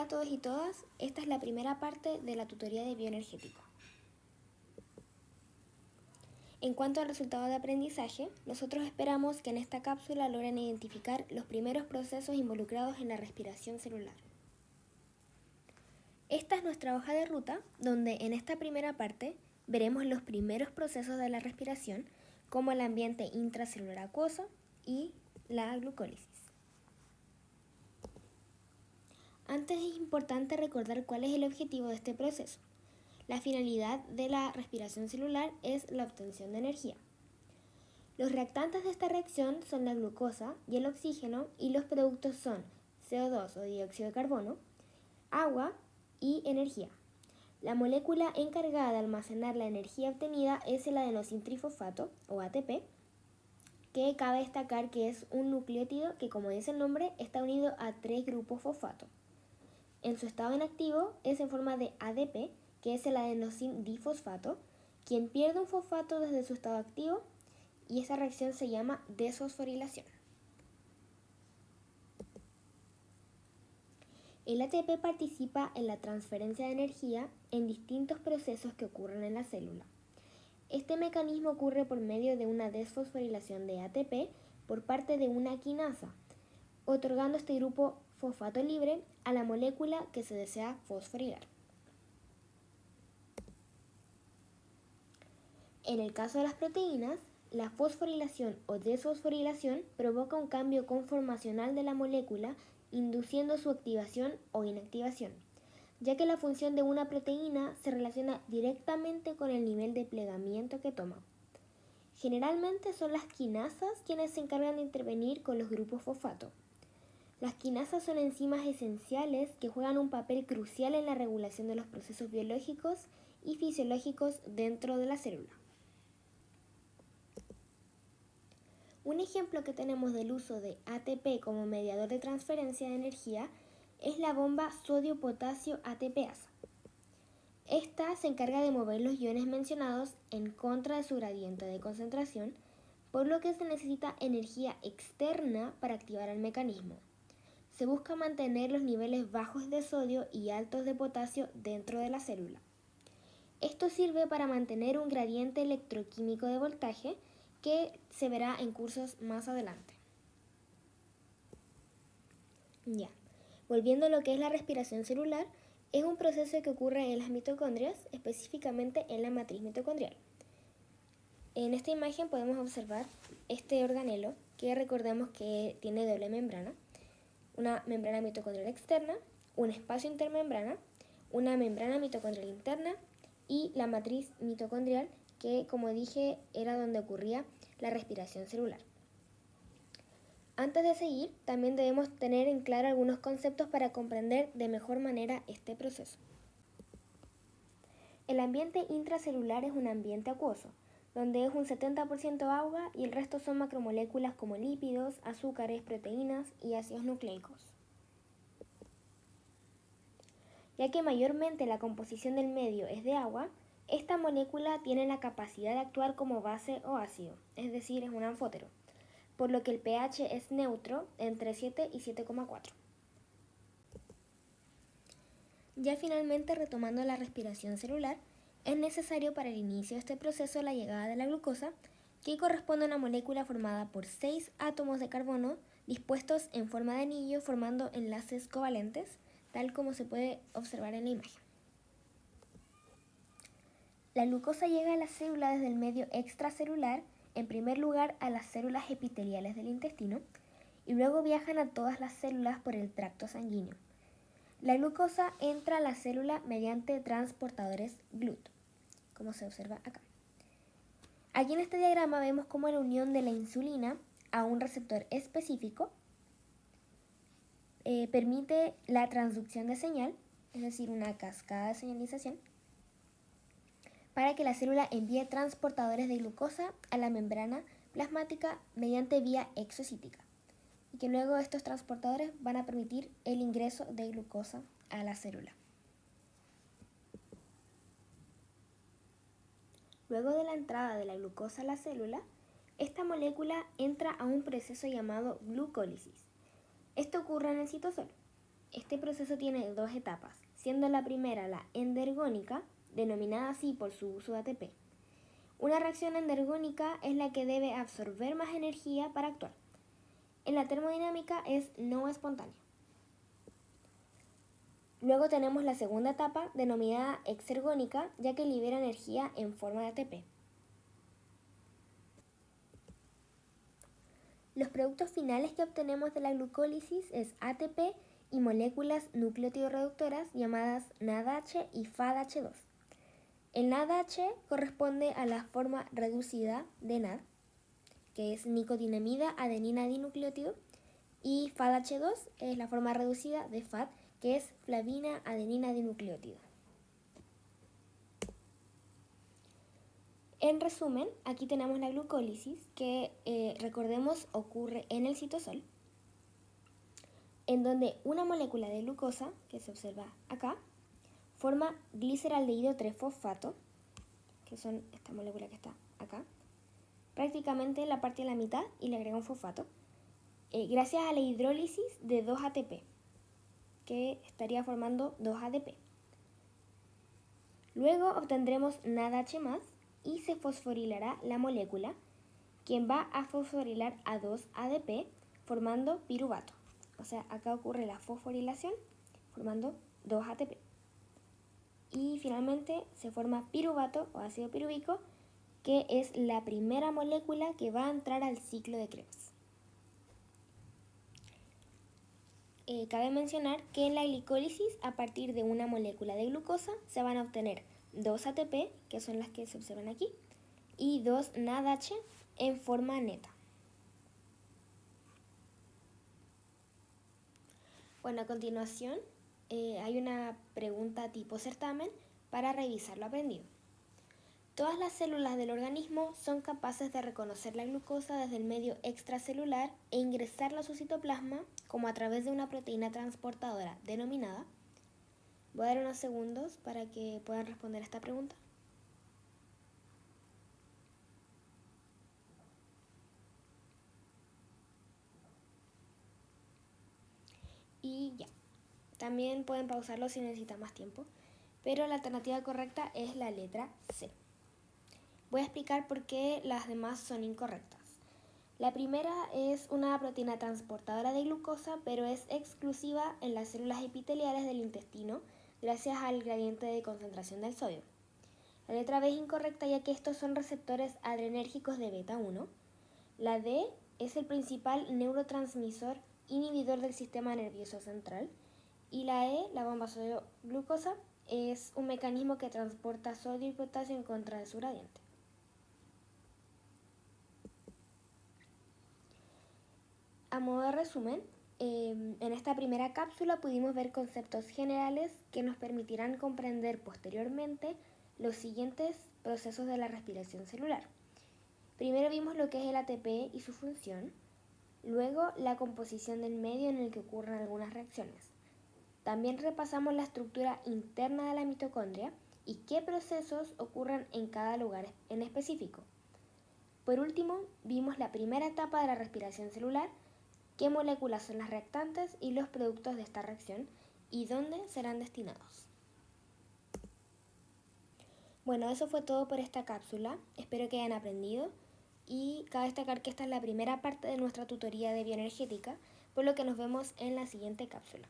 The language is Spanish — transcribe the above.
Hola a todos y todas, esta es la primera parte de la tutoría de bioenergético. En cuanto al resultado de aprendizaje, nosotros esperamos que en esta cápsula logren identificar los primeros procesos involucrados en la respiración celular. Esta es nuestra hoja de ruta, donde en esta primera parte veremos los primeros procesos de la respiración, como el ambiente intracelular acuoso y la glucólisis. Antes es importante recordar cuál es el objetivo de este proceso. La finalidad de la respiración celular es la obtención de energía. Los reactantes de esta reacción son la glucosa y el oxígeno, y los productos son CO2 o dióxido de carbono, agua y energía. La molécula encargada de almacenar la energía obtenida es el adenosintrifosfato o ATP, que cabe destacar que es un nucleótido que, como dice el nombre, está unido a 3 grupos fosfato. En su estado inactivo es en forma de ADP, que es el adenosin difosfato, quien pierde un fosfato desde su estado activo, y esa reacción se llama desfosforilación. El ATP participa en la transferencia de energía en distintos procesos que ocurren en la célula. Este mecanismo ocurre por medio de una desfosforilación de ATP por parte de una quinasa, otorgando este grupo fosfato libre a la molécula que se desea fosforilar. En el caso de las proteínas, la fosforilación o desfosforilación provoca un cambio conformacional de la molécula, induciendo su activación o inactivación, ya que la función de una proteína se relaciona directamente con el nivel de plegamiento que toma. Generalmente son las quinasas quienes se encargan de intervenir con los grupos fosfato. Las quinasas son enzimas esenciales que juegan un papel crucial en la regulación de los procesos biológicos y fisiológicos dentro de la célula. Un ejemplo que tenemos del uso de ATP como mediador de transferencia de energía es la bomba sodio-potasio ATPasa. Esta se encarga de mover los iones mencionados en contra de su gradiente de concentración, por lo que se necesita energía externa para activar el mecanismo. Se busca mantener los niveles bajos de sodio y altos de potasio dentro de la célula. Esto sirve para mantener un gradiente electroquímico de voltaje que se verá en cursos más adelante. Volviendo a lo que es la respiración celular, es un proceso que ocurre en las mitocondrias, específicamente en la matriz mitocondrial. En esta imagen podemos observar este organelo que recordemos que tiene doble membrana, una membrana mitocondrial externa, un espacio intermembrana, una membrana mitocondrial interna y la matriz mitocondrial, que, como dije, era donde ocurría la respiración celular. Antes de seguir, también debemos tener en claro algunos conceptos para comprender de mejor manera este proceso. El ambiente intracelular es un ambiente acuoso, donde es un 70% agua y el resto son macromoléculas como lípidos, azúcares, proteínas y ácidos nucleicos. Ya que mayormente la composición del medio es de agua, esta molécula tiene la capacidad de actuar como base o ácido, es decir, es un anfótero, por lo que el pH es neutro entre 7 y 7,4. Ya finalmente, retomando la respiración celular, es necesario para el inicio de este proceso la llegada de la glucosa, que corresponde a una molécula formada por 6 átomos de carbono dispuestos en forma de anillo formando enlaces covalentes, tal como se puede observar en la imagen. La glucosa llega a la célula desde el medio extracelular, en primer lugar a las células epiteliales del intestino, y luego viajan a todas las células por el tracto sanguíneo. La glucosa entra a la célula mediante transportadores GLUT, como se observa acá. Aquí en este diagrama vemos cómo la unión de la insulina a un receptor específico permite la transducción de señal, es decir, una cascada de señalización, para que la célula envíe transportadores de glucosa a la membrana plasmática mediante vía exocítica, y que luego estos transportadores van a permitir el ingreso de glucosa a la célula. Luego de la entrada de la glucosa a la célula, esta molécula entra a un proceso llamado glucólisis. Esto ocurre en el citosol. Este proceso tiene dos etapas, siendo la primera la endergónica, denominada así por su uso de ATP. Una reacción endergónica es la que debe absorber más energía para actuar. En la termodinámica es no espontánea. Luego tenemos la segunda etapa, denominada exergónica, ya que libera energía en forma de ATP. Los productos finales que obtenemos de la glucólisis es ATP y moléculas nucleotidoreductoras llamadas NADH y FADH2. El NADH corresponde a la forma reducida de NAD, que es nicotinamida adenina dinucleótido, y FADH2 es la forma reducida de FAD, que es flavina adenina dinucleótido. En resumen, aquí tenemos la glucólisis que, recordemos, ocurre en el citosol, en donde una molécula de glucosa, que se observa acá, forma gliceraldehído 3-fosfato, que son esta molécula que está acá. Prácticamente la parte de la mitad y le agrega un fosfato, gracias a la hidrólisis de 2 ATP, que estaría formando 2 ADP. Luego obtendremos NADH+, y se fosforilará la molécula, quien va a fosforilar a 2 ADP formando piruvato. O sea, acá ocurre la fosforilación formando 2 ATP. Y finalmente se forma piruvato o ácido pirúvico, que es la primera molécula que va a entrar al ciclo de Krebs. Cabe mencionar que en la glicólisis, a partir de una molécula de glucosa, se van a obtener 2 ATP, que son las que se observan aquí, y 2 NADH en forma neta. Bueno, a continuación hay una pregunta tipo certamen para revisar lo aprendido. Todas las células del organismo son capaces de reconocer la glucosa desde el medio extracelular e ingresarla a su citoplasma como a través de una proteína transportadora denominada. Voy a dar unos segundos para que puedan responder a esta pregunta. Y ya. También pueden pausarlo si necesitan más tiempo, pero la alternativa correcta es la letra C. Voy a explicar por qué las demás son incorrectas. La primera es una proteína transportadora de glucosa, pero es exclusiva en las células epiteliales del intestino gracias al gradiente de concentración del sodio. La letra B es incorrecta ya que estos son receptores adrenérgicos de beta 1. La D es el principal neurotransmisor inhibidor del sistema nervioso central. Y la E, la bomba sodio-glucosa, es un mecanismo que transporta sodio y potasio en contra de su gradiente. A modo de resumen, en esta primera cápsula pudimos ver conceptos generales que nos permitirán comprender posteriormente los siguientes procesos de la respiración celular. Primero vimos lo que es el ATP y su función, luego la composición del medio en el que ocurren algunas reacciones. También repasamos la estructura interna de la mitocondria y qué procesos ocurren en cada lugar en específico. Por último, vimos la primera etapa de la respiración celular, qué moléculas son las reactantes y los productos de esta reacción y dónde serán destinados. Bueno, eso fue todo por esta cápsula, espero que hayan aprendido y cabe destacar que esta es la primera parte de nuestra tutoría de bioenergética, por lo que nos vemos en la siguiente cápsula.